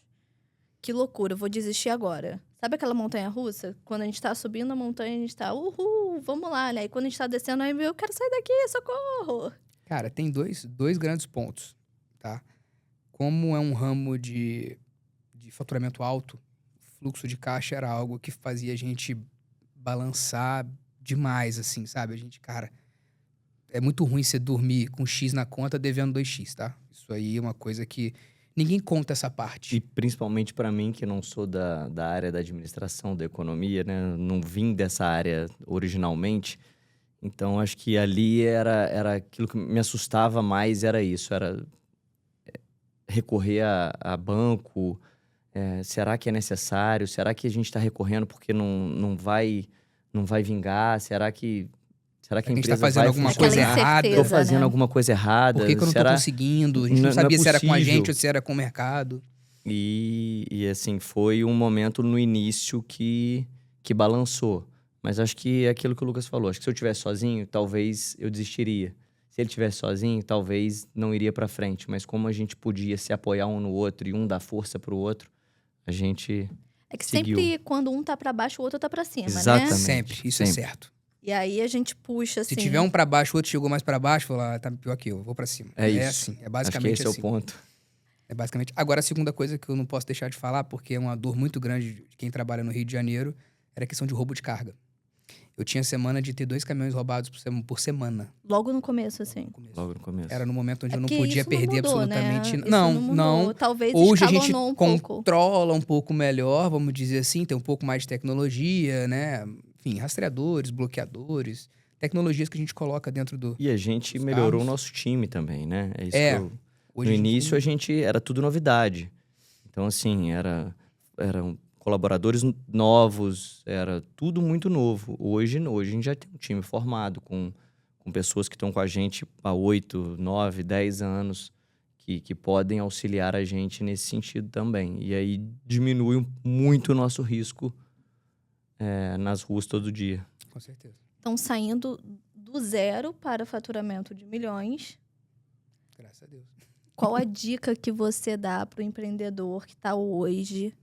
A: que loucura, eu vou desistir agora. Sabe aquela montanha-russa? Quando a gente tá subindo a montanha, a gente tá, uhul, vamos lá, né? E quando a gente tá descendo, aí eu quero sair daqui, socorro! Cara,
C: tem dois grandes pontos, tá? Como é um ramo de faturamento alto, fluxo de caixa era algo que fazia a gente balançar demais, assim, sabe? A gente, cara, é muito ruim você dormir com X na conta devendo 2X, tá? Isso aí é uma coisa que ninguém conta essa parte.
B: E principalmente para mim, que não sou da área da administração, da economia, né? Não vim dessa área originalmente. Então, acho que ali era aquilo que me assustava mais, era isso. Era recorrer a banco... será que é necessário? Será que a gente está recorrendo porque não vai vingar? Será que a empresa
C: está fazendo alguma coisa errada?
B: Estou fazendo alguma coisa errada?
C: Por que eu não estou conseguindo? A gente não sabia se era com a gente ou se era com o mercado.
B: E assim, foi um momento no início que balançou. Mas acho que é aquilo que o Lucas falou. Acho que se eu estivesse sozinho, talvez eu desistiria. Se ele estivesse sozinho, talvez não iria para frente. Mas como a gente podia se apoiar um no outro e um dar força para o outro, a gente
A: É que
B: seguiu.
A: sempre quando um tá pra baixo, o outro tá pra cima,
B: Exatamente.
A: né?
C: Sempre, isso
B: sempre.
C: é certo.
A: E aí a gente puxa, assim...
C: Se tiver um pra baixo, o outro chegou mais pra baixo, fala, tá pior que eu, vou pra cima.
B: É isso.
C: Assim, é basicamente
B: acho que esse
C: assim.
B: é o ponto.
C: É basicamente... Agora, a segunda coisa que eu não posso deixar de falar, porque é uma dor muito grande de quem trabalha no Rio de Janeiro, era a questão de roubo de carga. Eu tinha semana de ter 2 caminhões roubados por semana.
A: Logo no começo, assim.
B: Logo no começo.
C: Era no momento onde eu não
A: porque
C: podia
A: isso
C: perder
A: não mudou,
C: absolutamente...
A: né? Isso
C: Não,
A: mudou.
C: não.
A: Talvez
C: Hoje a gente
A: escalonou um pouco.
C: controla um pouco melhor, vamos dizer assim, tem um pouco mais de tecnologia, né? Enfim, rastreadores, bloqueadores, tecnologias que a gente coloca dentro do...
B: E a gente melhorou o nosso time também, né? É isso que eu...
C: Hoje
B: no início, a gente... Era tudo novidade. Então, assim, eram colaboradores novos, era tudo muito novo. Hoje a gente já tem um time formado com pessoas que estão com a gente há 8, 9, 10 anos, que podem auxiliar a gente nesse sentido também. E aí diminui muito o nosso risco nas ruas todo dia.
C: Com certeza.
A: Então, saindo do zero para faturamento de milhões...
C: Graças a Deus.
A: Qual a dica que você dá para o empreendedor que está hoje,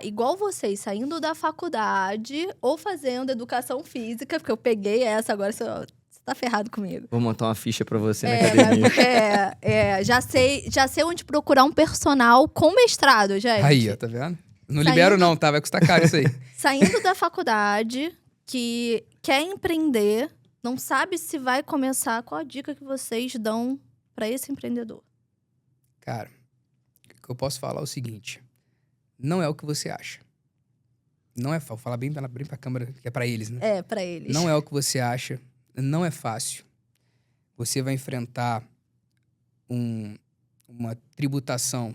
A: igual vocês, saindo da faculdade ou fazendo educação física, porque eu peguei essa, agora você tá ferrado comigo.
B: Vou montar uma ficha para você na academia.
A: Já sei onde procurar um personal com mestrado, gente.
C: Aí, ó, tá vendo? Não libero não, tá? Vai custar caro isso aí.
A: Saindo da faculdade, que quer empreender, não sabe se vai começar, qual a dica que vocês dão para esse empreendedor?
C: Cara, o que eu posso falar é o seguinte. Não é o que você acha. Não é... Vou falar bem pra câmera, que é pra eles, né?
A: É, para eles.
C: Não é o que você acha. Não é fácil. Você vai enfrentar uma tributação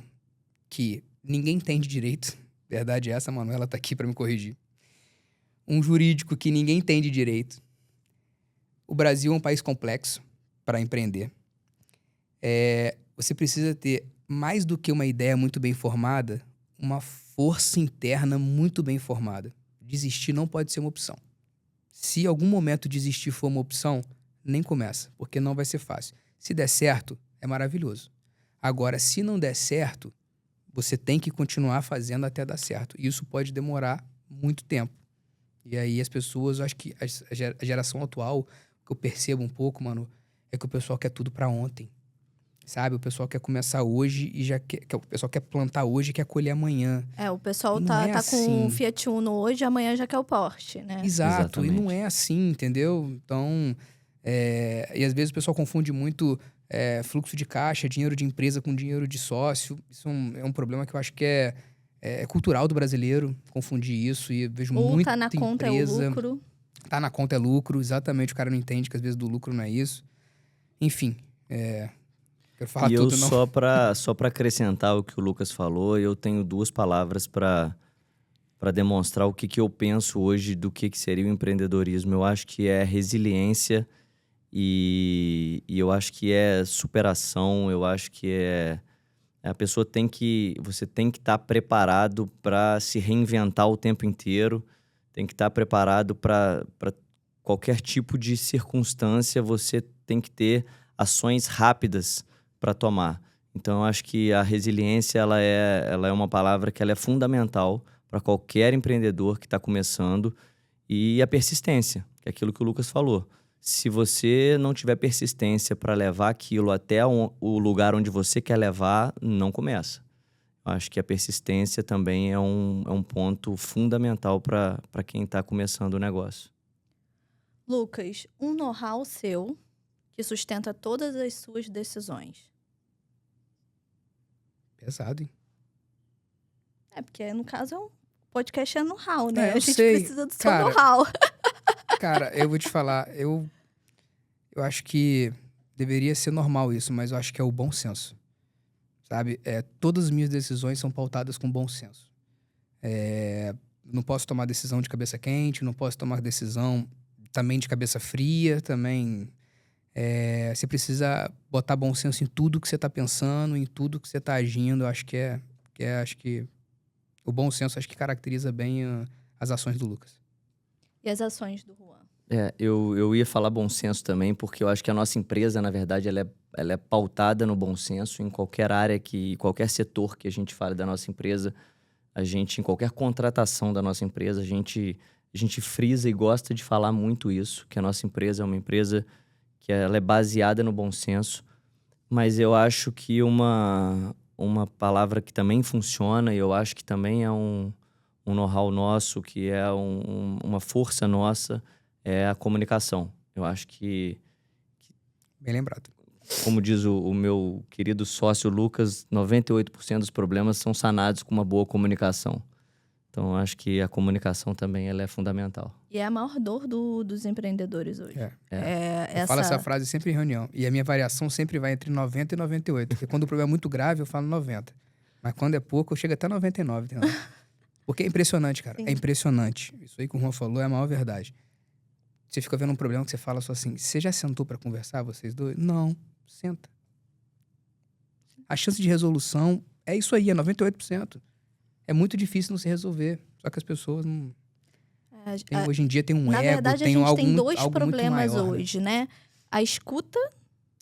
C: que ninguém entende direito. Verdade é essa, a Manuela tá aqui pra me corrigir. Um jurídico que ninguém entende direito. O Brasil é um país complexo para empreender. Você precisa ter, mais do que uma ideia muito bem formada, uma força interna muito bem formada. Desistir não pode ser uma opção. Se em algum momento desistir for uma opção, nem começa, porque não vai ser fácil. Se der certo, é maravilhoso. Agora, se não der certo, você tem que continuar fazendo até dar certo. E isso pode demorar muito tempo. E aí as pessoas, eu acho que a geração atual, o que eu percebo um pouco, mano, é que o pessoal quer tudo pra ontem. Sabe? O pessoal quer começar hoje e o pessoal quer plantar hoje e quer colher amanhã.
A: O pessoal
C: Não
A: tá
C: é
A: com
C: assim.
A: o Fiat Uno hoje, amanhã já quer o Porsche, né?
C: Exato. E
B: Exatamente.
C: não é assim, entendeu? Então, e às vezes o pessoal confunde muito fluxo de caixa, dinheiro de empresa com dinheiro de sócio. Isso é um problema que eu acho que é cultural do brasileiro, confundir isso. E eu vejo
A: Ou
C: muita
A: tá na conta é o
C: empresa...
A: lucro.
C: Tá na conta é lucro, exatamente. O cara não entende que às vezes do lucro não é isso. Enfim, quero falar
B: E
C: tudo,
B: eu
C: não.
B: só pra acrescentar o que o Lucas falou, eu tenho 2 palavras para demonstrar o que eu penso hoje do que seria o empreendedorismo. Eu acho que é resiliência e eu acho que é superação, eu acho que a pessoa você tem que estar preparado para se reinventar o tempo inteiro, tem que estar preparado para qualquer tipo de circunstância, você tem que ter ações rápidas para tomar. Então, eu acho que a resiliência ela é uma palavra que ela é fundamental para qualquer empreendedor que está começando, e a persistência, que é aquilo que o Lucas falou. Se você não tiver persistência para levar aquilo até o lugar onde você quer levar, não começa. Eu acho que a persistência também é um ponto fundamental para quem está começando o negócio.
A: Lucas, um know-how seu que sustenta todas as suas decisões.
C: Pesado, hein?
A: Porque no caso o podcast é know-how, né?
C: Eu
A: A gente
C: sei.
A: precisa do seu
C: Cara,
A: know-how.
C: Cara, eu vou te falar, eu acho que deveria ser normal isso, mas eu acho que é o bom senso, sabe? Todas as minhas decisões são pautadas com bom senso. Não posso tomar decisão de cabeça quente, não posso tomar decisão também de cabeça fria, também... você precisa botar bom senso em tudo que você tá pensando, em tudo que você tá agindo. Eu acho que acho que o bom senso acho que caracteriza bem as ações do Lucas.
A: E as ações do Juan?
B: Eu ia falar bom senso também, porque eu acho que a nossa empresa, na verdade, ela é pautada no bom senso em qualquer área, qualquer setor que a gente fale da nossa empresa. Em qualquer contratação da nossa empresa, a gente frisa e gosta de falar muito isso, que a nossa empresa é uma empresa que ela é baseada no bom senso. Mas eu acho que uma palavra que também funciona, e eu acho que também é um know-how nosso, que é uma força nossa, é a comunicação. Eu acho que
C: Bem lembrado.
B: como diz o meu querido sócio Lucas, 98% dos problemas são sanados com uma boa comunicação. Então, eu acho que a comunicação também ela é fundamental.
A: E é a maior dor dos empreendedores hoje.
C: Eu falo essa frase sempre em reunião. E a minha variação sempre vai entre 90 e 98. Porque quando o problema é muito grave, eu falo 90. Mas quando é pouco, eu chego até 99. Entendeu? Porque é impressionante, cara.
A: Sim.
C: É impressionante. Isso aí que o Juan falou é a maior verdade. Você fica vendo um problema que você fala só assim, você já sentou pra conversar, vocês dois? Não. Senta. A chance de resolução é isso aí, é 98%. É muito difícil não se resolver. Só que as pessoas não... hoje em dia tem um
A: Na
C: ego,
A: verdade,
C: tem
A: a gente
C: algo,
A: tem dois
C: algo
A: problemas
C: muito maior,
A: hoje, né? A escuta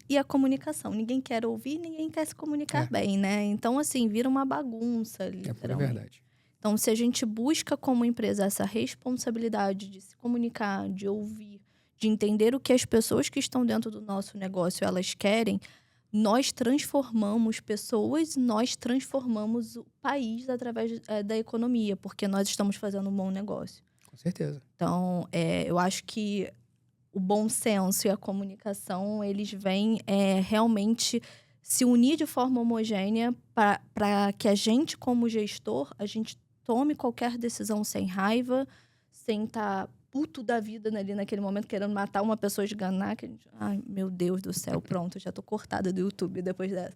A: e a comunicação. Ninguém quer ouvir, ninguém quer se comunicar bem, né? Então, assim, vira uma bagunça,
C: É pura
A: literalmente.
C: verdade.
A: Então, se a gente busca como empresa essa responsabilidade de se comunicar, de ouvir, de entender o que as pessoas que estão dentro do nosso negócio elas querem, nós transformamos pessoas, nós transformamos o país através da economia, porque nós estamos fazendo um bom negócio.
C: Com certeza.
A: Então, eu acho que o bom senso e a comunicação, eles vêm realmente se unir de forma homogênea para que a gente, como gestor, a gente tome qualquer decisão sem raiva, sem estar puto da vida ali naquele momento, querendo matar uma pessoa, esganar. Que a gente, ai, meu Deus do céu, pronto, já tô cortada do YouTube depois dessa.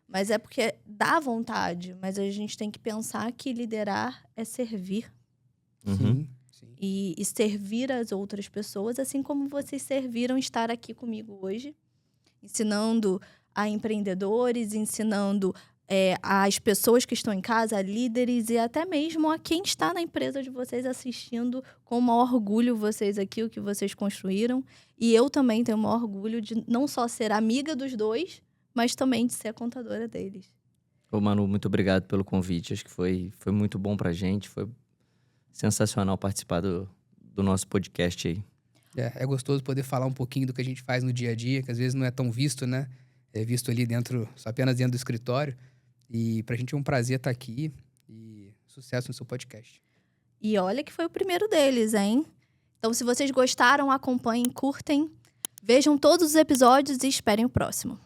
A: Mas é porque dá vontade, mas a gente tem que pensar que liderar é servir.
B: Uhum.
C: Sim.
A: E servir as outras pessoas, assim como vocês serviram estar aqui comigo hoje, ensinando a empreendedores, ensinando as pessoas que estão em casa, a líderes e até mesmo a quem está na empresa de vocês assistindo, com o maior orgulho vocês aqui, o que vocês construíram. E eu também tenho o maior orgulho de não só ser amiga dos dois, mas também de ser a contadora deles.
B: Ô, Manu, muito obrigado pelo convite. Acho que foi muito bom pra gente. Foi sensacional participar do nosso podcast aí.
C: É gostoso poder falar um pouquinho do que a gente faz no dia a dia, que às vezes não é tão visto, né? É visto ali dentro, só apenas dentro do escritório. E pra gente é um prazer estar aqui e sucesso no seu podcast.
A: E olha que foi o primeiro deles, hein? Então, se vocês gostaram, acompanhem, curtem, vejam todos os episódios e esperem o próximo.